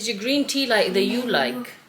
Is your green tea like that you like?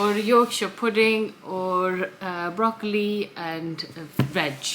or Yorkshire pudding or broccoli and veg.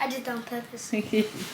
I did that on purpose.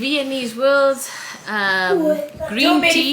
Viennese rolls, green tea,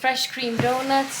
fresh cream donuts,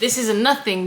this is nothing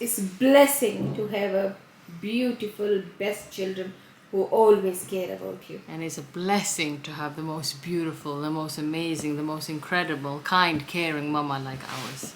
It's blessing to have a beautiful best children who always care about you. And it's a blessing to have the most beautiful, the most amazing, the most incredible, kind, caring mama like ours.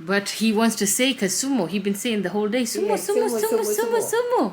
But he wants to say because Sumo, he's been saying the whole day, Sumo, Yeah, Sumo, Sumo, Sumo, Sumo, Sumo, Sumo. Sumo.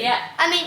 Yeah. I mean,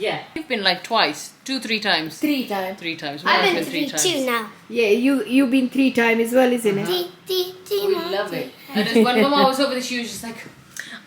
Yeah. You've been like twice, 2-3 times. 3 times. 3 times. I've Mama's been three 3 too times. now. Yeah, you've been 3 times as well, isn't it? We love it. And just when Mama was over there, she was just like,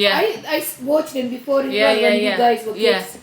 Yeah. I watched them before as Yeah, well when you yeah. guys were Yeah. kids.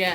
Yeah.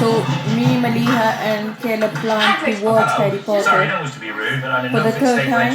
So me, Maliha and Caleb plan to watch Harry Potter for the third time.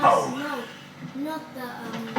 No, not the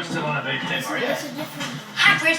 It's a different. Hagrid,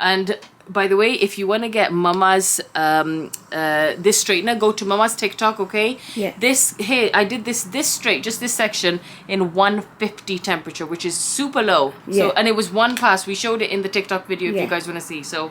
and by the way, if you want to get Mama's this straightener, go to Mama's TikTok, okay? Yeah. This here, I did this straight, just this section in 150 temperature, which is super low. So Yeah. and it was one pass. We showed it in the TikTok video if Yeah. you guys want to see. So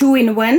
2-in-1.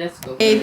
Let's go.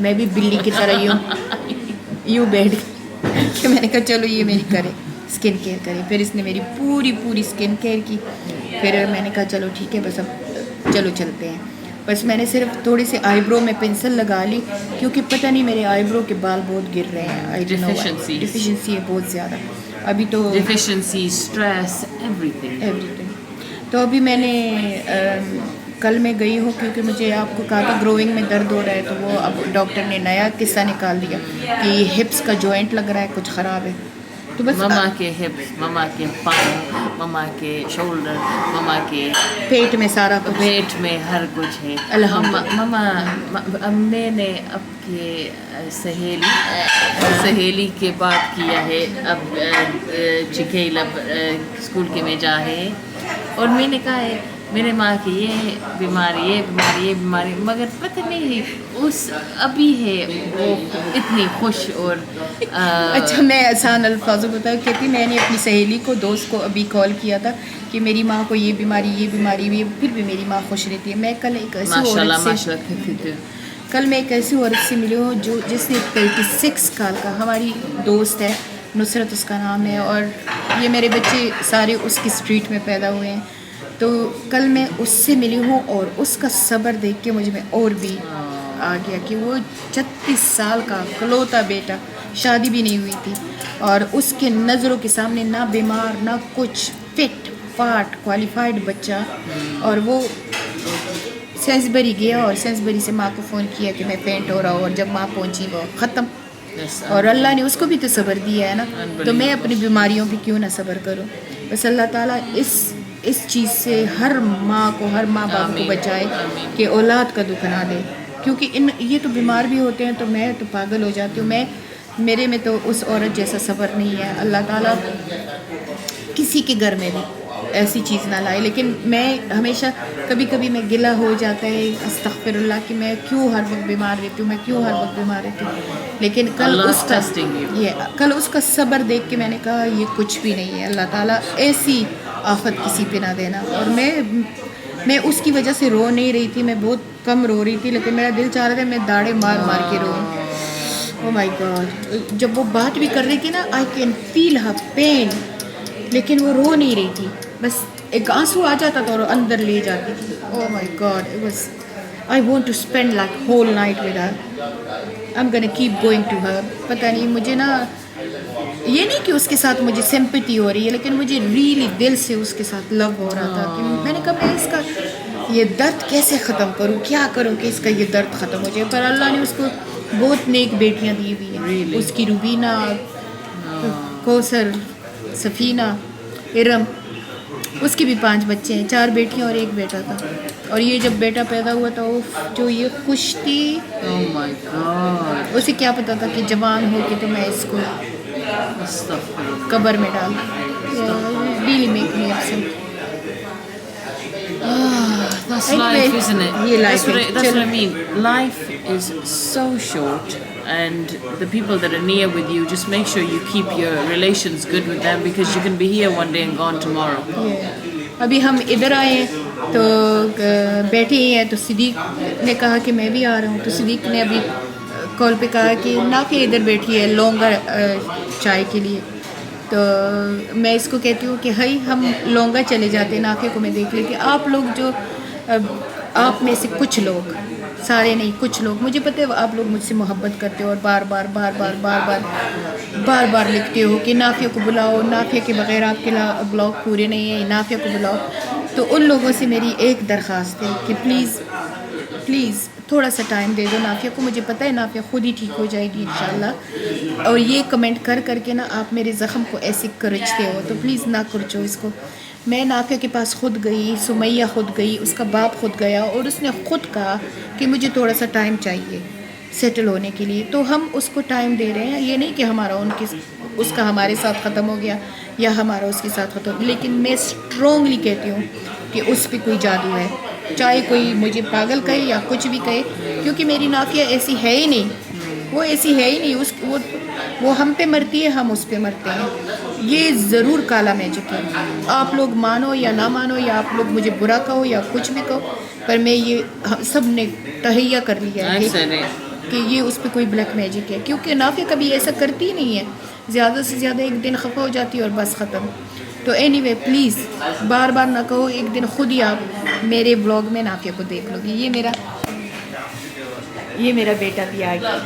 میں بھی بلی کی طرح یوں بیٹھ گئی کہ میں نے کہا چلو یہ میری کرے, اسکن کیئر کرے. پھر اس نے میری پوری اسکن کیئر کی. پھر میں نے کہا چلو ٹھیک ہے بس اب چلو چلتے ہیں. بس میں نے صرف تھوڑی سی آئی برو میں پنسل لگا لی کیونکہ پتہ نہیں میرے آئی برو کے بال بہت گر رہے ہیں. ڈیفیشنسی ہے بہت زیادہ ابھی تو, ڈیفیشنسی, اسٹریس, ایوری تھنگ. تو ابھی میں نے کل میں گئی ہوں کیونکہ مجھے آپ کو کہا تھا گروئنگ میں درد ہو رہا ہے, تو وہ اب ڈاکٹر نے نیا قصہ نکال دیا کہ یہ ہپس کا جوائنٹ لگ رہا ہے کچھ خراب ہے. تو بس مما کے ہپس, مما کے پاؤں, مما کے شولڈر, مما کے پیٹ میں سارا کچھ, پیٹ میں ہر کچھ ہے. مما میں نے اب کے سہیلی کے بات کیا ہے, اب چکیل اب اسکول کے میں جا ہے, اور میں نے کہا ہے میرے ماں کی یہ بیماری, مگر پتہ نہیں اس ابھی ہے وہ اتنی خوش اور اچھا میں آسان الفاظ میں بتاؤں, کہتی میں نے اپنی سہیلی کو دوست کو ابھی کال کیا تھا کہ میری ماں کو یہ بیماری پھر بھی میری ماں خوش رہتی ہے. میں کل ایک ایسی عورت سے ملی ہوں جس نے 36 سال کا, ہماری دوست ہے نصرت اس کا نام ہے, اور یہ میرے بچے سارے اس کی اسٹریٹ میں پیدا ہوئے ہیں. تو کل میں اس سے ملی ہوں اور اس کا صبر دیکھ کے مجھے میں اور بھی آ گیا کہ وہ 36 سال کا کلوتا بیٹا, شادی بھی نہیں ہوئی تھی, اور اس کے نظروں کے سامنے نہ بیمار نہ کچھ, فٹ فاٹ کوالیفائڈ بچہ. اور وہ سینسبری گیا اور سینسبری سے ماں کو فون کیا کہ میں پینٹ ہو رہا ہوں, اور جب ماں پہنچی وہ ختم. اور اللہ نے اس کو بھی تو صبر دیا ہے نا, تو میں اپنی بیماریوں پہ کیوں نہ صبر کروں. بس اللہ تعالیٰ اس چیز سے ہر ماں باپ کو بچائے کہ اولاد کا دکھ نہ دے, کیونکہ یہ تو بیمار بھی ہوتے ہیں تو میں تو پاگل ہو جاتی ہوں. میرے میں تو اس عورت جیسا صبر نہیں ہے. اللہ تعالیٰ کسی کے گھر میں بھی ایسی چیز نہ لائے. لیکن میں ہمیشہ کبھی میں گلہ ہو جاتا ہے استغفر اللہ کہ میں کیوں ہر وقت بیمار رہتی ہوں, لیکن کل اس کا صبر دیکھ کے میں نے کہا یہ کچھ بھی نہیں ہے. اللہ تعالیٰ ایسی آفت کسی پہ نہ دینا. اور میں اس کی وجہ سے رو نہیں رہی تھی, میں بہت کم رو رہی تھی, لیکن میرا دل چاہ رہا تھا میں داڑے مار کے رو. او مائی گاڈ, جب وہ بات بھی کر رہی تھی نا I can feel Hare pain, لیکن وہ رو نہیں رہی تھی, بس ایک آنسو آ جاتا تھا اور اندر لے جاتی تھی. Oh my god, it was I want to spend like whole night with her. I am gonna keep going to her. پتہ نہیں مجھے نا, یہ نہیں کہ اس کے ساتھ مجھے سمپتی ہو رہی ہے, لیکن مجھے ریئلی دل سے اس کے ساتھ لو ہو رہا تھا کہ میں نے کہا میں اس کا یہ درد کیسے ختم کروں, کیا کروں کہ اس کا یہ درد ختم ہو جائے. پر اللہ نے اس کو بہت نیک بیٹیاں دی ہوئی ہیں, اس کی روبینہ, کوثر, سفینہ, ارم, اس کی بھی 5 بچے ہیں, 4 بیٹیاں اور 1 بیٹا تھا. اور یہ جب بیٹا پیدا ہوا تھا جو یہ خوش تھی, اسے کیا پتا تھا کہ جوان ہو کے تو میں اس کو قبر میں ڈال really make me upset. That's life, isn't it? That's what I mean. Life is so short, and the people that are near with you, just make sure you keep your relations good with them, because you can be here one day and gone tomorrow. ابھی ہم ادھر آئے ہیں تو بیٹھے ہی ہیں, تو صدیق نے کہا کہ میں بھی آ رہا ہوں. تو صدیق نے ابھی کال پہ کہا کہ نافیہ ادھر بیٹھی ہے لونگا چائے کے لیے. تو میں اس کو کہتی ہوں کہ ہائی ہم لونگا چلے جاتے ہیں, نافیہ کو میں دیکھ لیتی. آپ لوگ جو آپ میں سے کچھ لوگ, سارے نہیں کچھ لوگ, مجھے پتہ ہے آپ لوگ مجھ سے محبت کرتے ہو اور بار لکھتے ہو کہ نافیہ کو بلاؤ, نافیہ کے بغیر آپ کے بلاگ پورے نہیں ہیں, نافیہ کو بلاؤ. تو ان لوگوں سے میری ایک درخواست ہے کہ پلیز تھوڑا سا ٹائم دے دو نافیہ کو. مجھے پتہ ہے نافیہ خود ہی ٹھیک ہو جائے گی انشاءاللہ. اور یہ کمنٹ کر کے نا آپ میرے زخم کو ایسے کرچتے ہو, تو پلیز نہ کرچو اس کو. میں نافیہ کے پاس خود گئی, سمیہ خود گئی, اس کا باپ خود گیا, اور اس نے خود کہا کہ مجھے تھوڑا سا ٹائم چاہیے سیٹل ہونے کے لیے. تو ہم اس کو ٹائم دے رہے ہیں. یہ نہیں کہ ہمارا اس کا ہمارے ساتھ ختم ہو گیا یا ہمارا اس کے ساتھ ختم, لیکن میں اسٹرانگلی کہتی ہوں کہ اس پہ کوئی جادو ہے, چاہے کوئی مجھے پاگل کہے یا کچھ بھی کہے, کیونکہ میری نافیہ ایسی ہے ہی نہیں وہ ایسی ہے ہی نہیں. وہ ہم پہ مرتی ہے, ہم اس پہ مرتے ہیں. یہ ضرور کالا میجک ہے. آپ لوگ مانو یا نہ مانو, یا آپ لوگ مجھے برا کہو یا کچھ بھی کہو, پر میں یہ سب نے تہیہ کر لیا ہے کہ یہ اس پہ کوئی بلیک میجک ہے. کیونکہ نافیہ کبھی ایسا کرتی ہی نہیں ہے, زیادہ سے زیادہ ایک دن خفا ہو جاتی ہے اور بس ختم. تو اینی وے پلیز بار بار نہ کہو, ایک دن خود ہی آپ میرے بلاگ میں نافیہ کو دیکھ لو گی. یہ میرا بیٹا بھی آ گیا.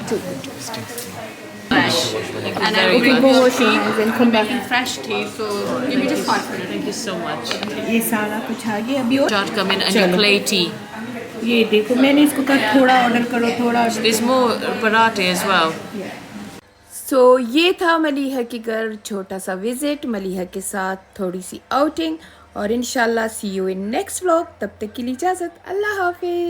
And I'm Okay, go wash your hands and come back. making fresh tea, so give me just 5 minutes. Thank you so much. یہ سارا کچھ آ گیا ابھی. اور Start coming and چلو. you play tea. یہ دیکھو میں نے اس کو کہا تھوڑا آرڈر کرو, تھوڑا order. There's more parathe as well. سو یہ تھا ملیحہ کے گھر چھوٹا سا وزٹ, ملیحہ کے ساتھ تھوڑی سی آؤٹنگ, اور انشاءاللہ سی یو ان نیکسٹ ولاگ. تب تک کے لیے اجازت, اللہ حافظ.